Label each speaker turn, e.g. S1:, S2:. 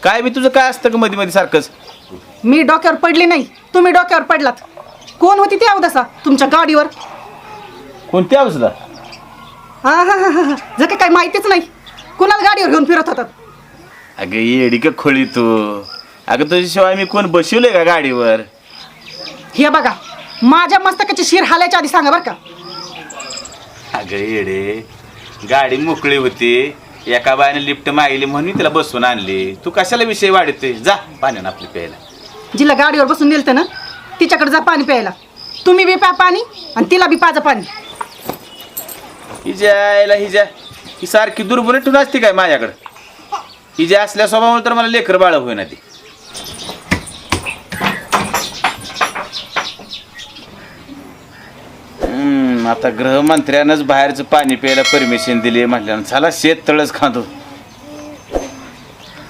S1: काय बी तुझं काय असतं का मध्ये मध्ये सारखंच?
S2: मी डोक्यावर पडली नाही, तुम्ही डोक्यावर पडलात. कोण होती ती अवदसा तुमच्या गाडीवर?
S1: कोणत्या अवस्था?
S2: हा हा हा हा, जर काय माहितीच नाही. कुणाला गाडीवर घेऊन फिरत होतात?
S1: अगं येडी का खोळी तू. अगं तुझ्याशिवाय मी कोण बसवलंय का गाडीवर?
S2: हे बघा, माझ्या मस्तकाची शिर हालायच्या आधी सांगा बरं का.
S1: अगं येडे, गाडी मोकळी होती, एका बायाने लिफ्ट मागली म्हणून तिला बसवून आणली. तू कशाला विषय वाढते? जा पाण्यानं आपली प्यायला.
S2: जिला गाडीवर बसून नेलतं ना तिच्याकडे जा पाणी प्यायला. तुम्ही बी प्या पाणी आणि तिला बी पाजा पाणी.
S1: हिजा ही सारखी दुर्बुनी ठेवून असते काय माझ्याकडं? हिजा असल्या स्वभावामुळे तर मला लेकर बाळ होईना ती. आता गृहमंत्र्यानंच बाहेरचं पाणी प्यायला परमिशन दिली म्हटल्यानं चला शेत तळच खांदो.